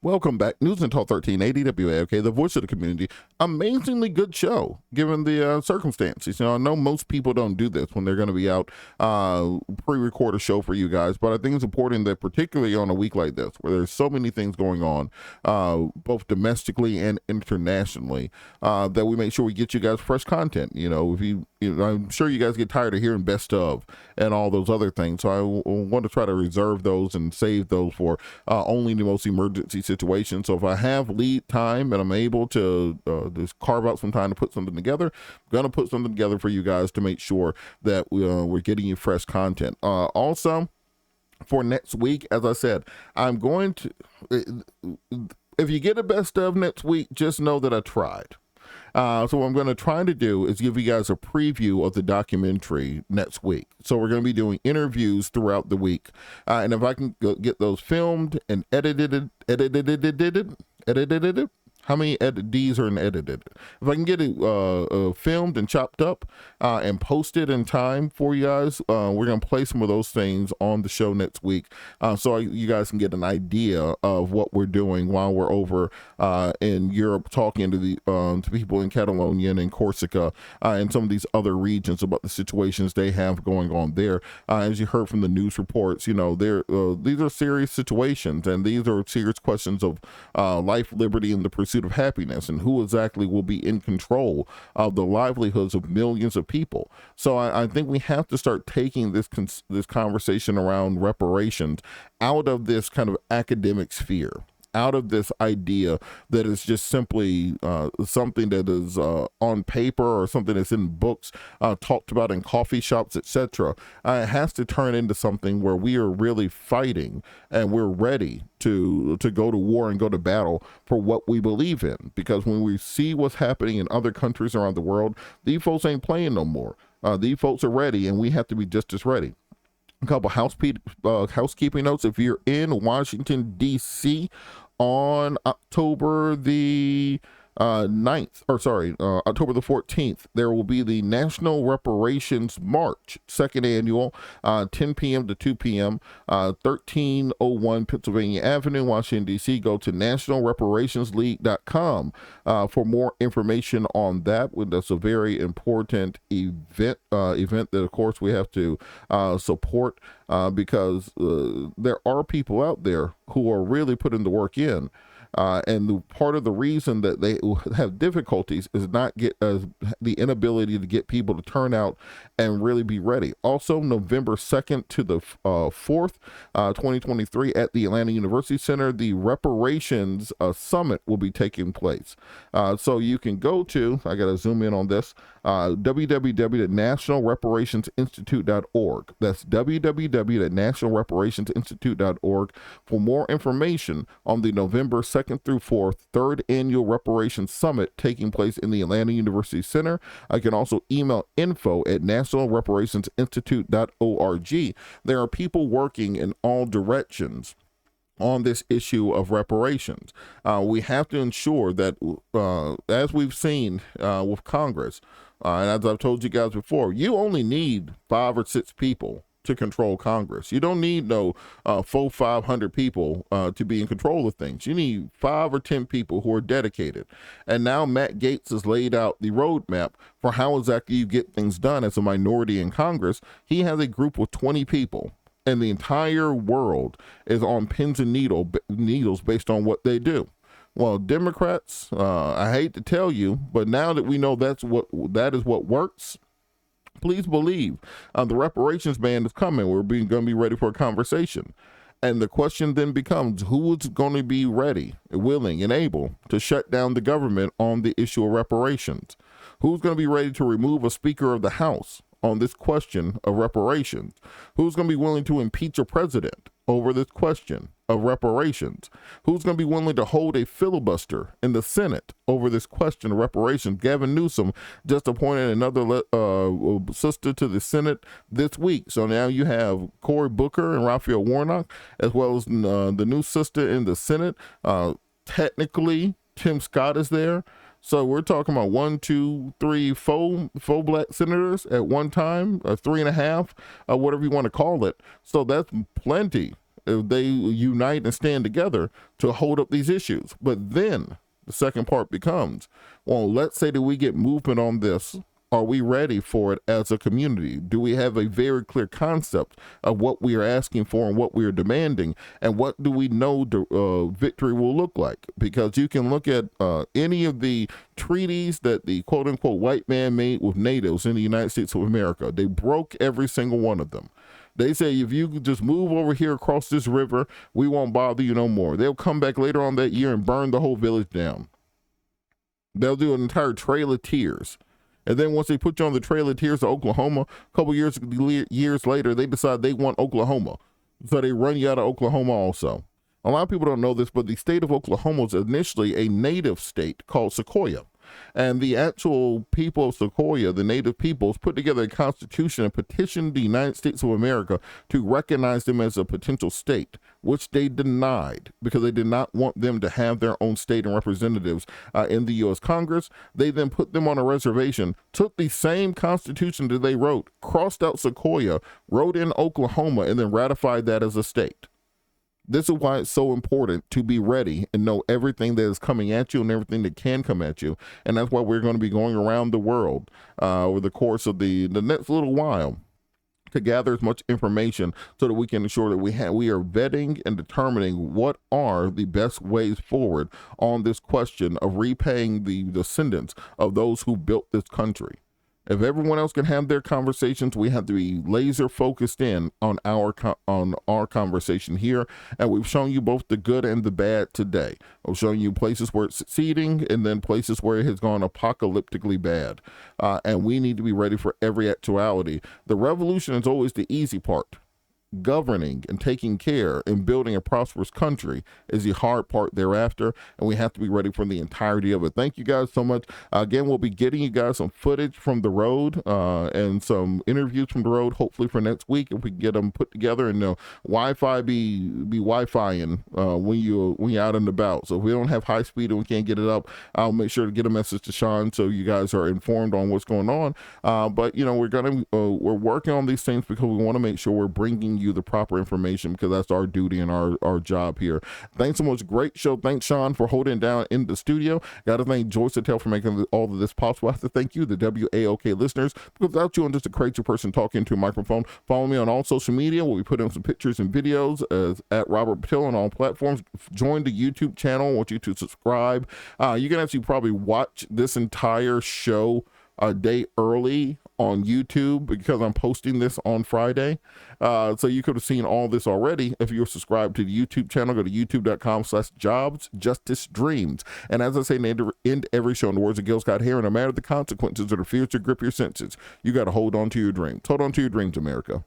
Welcome back. News and Talk 1380 WAOK, the voice of the community. Amazingly good show, given the circumstances. I know most people don't do this when they're going to be out pre-record a show for you guys, but I think it's important that particularly on a week like this, where there's so many things going on, both domestically and internationally, that we make sure we get you guys fresh content. I'm sure you guys get tired of hearing best of and all those other things, so I want to try to reserve those and save those for only the most emergency situation. So if I have lead time and I'm able to just carve out some time to put something together, I'm gonna put something together for you guys to make sure that we're getting you fresh content. Also, for next week, as I said, I'm going to, if you get a best of next week, just know that I tried. So what I'm going to try to do is give you guys a preview of the documentary next week. So we're going to be doing interviews throughout the week. And if I can get those filmed and edited, how many D's are in edited? If I can get it filmed and chopped up and posted in time for you guys, we're going to play some of those things on the show next week, so you guys can get an idea of what we're doing while we're over in Europe, talking to the to people in Catalonia and in Corsica and some of these other regions about the situations they have going on there. As you heard from the news reports, these are serious situations, and these are serious questions of life, liberty, and the pursuit of happiness, and who exactly will be in control of the livelihoods of millions of people. So I think we have to start taking this conversation around reparations out of this kind of academic sphere, out of this idea that is just simply something that is on paper or something that's in books, talked about in coffee shops, etc. It has to turn into something where we are really fighting and we're ready to go to war and go to battle for what we believe in. Because when we see what's happening in other countries around the world, these folks ain't playing no more. These folks are ready, and we have to be just as ready. A couple housekeeping notes. If you're in Washington, D.C., on October the 9th, October the 14th, there will be the National Reparations March, second annual, 10 p.m. to 2 p.m., 1301 Pennsylvania Avenue, Washington, D.C. Go to nationalreparationsleague.com for more information on that. That's a very important event that, of course, we have to support because there are people out there who are really putting the work in. And part of the reason that they have difficulties is the inability to get people to turn out and really be ready. Also, November 2nd to the 4th, 2023, at the Atlanta University Center, the Reparations Summit will be taking place. So you can go to, I got to zoom in on this, www.nationalreparationsinstitute.org. That's www.nationalreparationsinstitute.org for more information on the November 2nd through 4th, third annual Reparations Summit taking place in the Atlanta University Center. I can also email info@nationalreparationsinstitute.org. There are people working in all directions on this issue of reparations. We have to ensure that, as we've seen with Congress, and as I've told you guys before, you only need 5 or 6 people to control Congress. You don't need no 500 people to be in control of things. You need 5 or 10 people who are dedicated. And now Matt Gaetz has laid out the roadmap for how exactly you get things done as a minority in Congress. He has a group of 20 people, and the entire world is on pins and needles based on what they do. Well, Democrats, I hate to tell you, but now that we know that is what works, please believe the reparations ban is coming. We're going to be ready for a conversation. And the question then becomes, who is going to be ready, willing, and able to shut down the government on the issue of reparations? Who's going to be ready to remove a Speaker of the House on this question of reparations? Who's going to be willing to impeach a president over this question of reparations? Who's going to be willing to hold a filibuster in the Senate over this question of reparations? Gavin Newsom just appointed another sister to the Senate this week. So now you have Cory Booker and Raphael Warnock, as well as the new sister in the Senate. Technically, Tim Scott is there. So we're talking about 1, 2, 3, 4 black senators at one time, 3.5, whatever you want to call it. So that's plenty if they unite and stand together to hold up these issues. But then the second part becomes, well, let's say that we get movement on this. Are we ready for it as a community? Do we have a very clear concept of what we are asking for and what we are demanding? And what do we know victory will look like? Because you can look at any of the treaties that the quote unquote white man made with natives in the United States of America. They broke every single one of them. They say, if you just move over here across this river, we won't bother you no more. They'll come back later on that year and burn the whole village down. They'll do an entire Trail of Tears. And then once they put you on the Trail of Tears to Oklahoma, a couple years later, they decide they want Oklahoma. So they run you out of Oklahoma also. A lot of people don't know this, but the state of Oklahoma was initially a native state called Sequoia. And the actual people of Sequoia, the native peoples, put together a constitution and petitioned the United States of America to recognize them as a potential state, which they denied because they did not want them to have their own state and representatives in the U.S. Congress. They then put them on a reservation, took the same constitution that they wrote, crossed out Sequoia, wrote in Oklahoma, and then ratified that as a state. This is why it's so important to be ready and know everything that is coming at you and everything that can come at you. And that's why we're going to be going around the world over the course of the next little while to gather as much information so that we can ensure that we are vetting and determining what are the best ways forward on this question of repaying the descendants of those who built this country. If everyone else can have their conversations, we have to be laser focused in on our conversation here. And we've shown you both the good and the bad today. We've shown you places where it's succeeding and then places where it has gone apocalyptically bad. And we need to be ready for every actuality. The revolution is always the easy part. Governing and taking care and building a prosperous country is the hard part thereafter, and we have to be ready for the entirety of it. Thank you guys so much. Again, we'll be getting you guys some footage from the road and some interviews from the road, hopefully for next week, if we can get them put together and Wi-Fi be Wi-Fi-ing when you're out and about. So if we don't have high speed and we can't get it up, I'll make sure to get a message to Sean so you guys are informed on what's going on. But we're working on these things because we want to make sure we're bringing you the proper information, because that's our duty and our job here. Thanks so much. Great show. Thanks, Sean, for holding it down in the studio. Got to thank Joyce Attell for making all of this possible. I have to thank you, the WAOK listeners, because without you, I'm just a crazy person talking into a microphone. Follow me on all social media where we put in some pictures and videos at Robert Patillo on all platforms. Join the YouTube channel. I want you to subscribe. You can actually probably watch this entire show a day early on YouTube because I'm posting this on Friday. So you could have seen all this already if you're subscribed to the YouTube channel. Go to youtube.com/jobsjusticedreams. And as I say in end every show, in the words of Gil Scott Heron, no matter the consequences or the fears to grip your senses, you got to hold on to your dreams. Hold on to your dreams, America.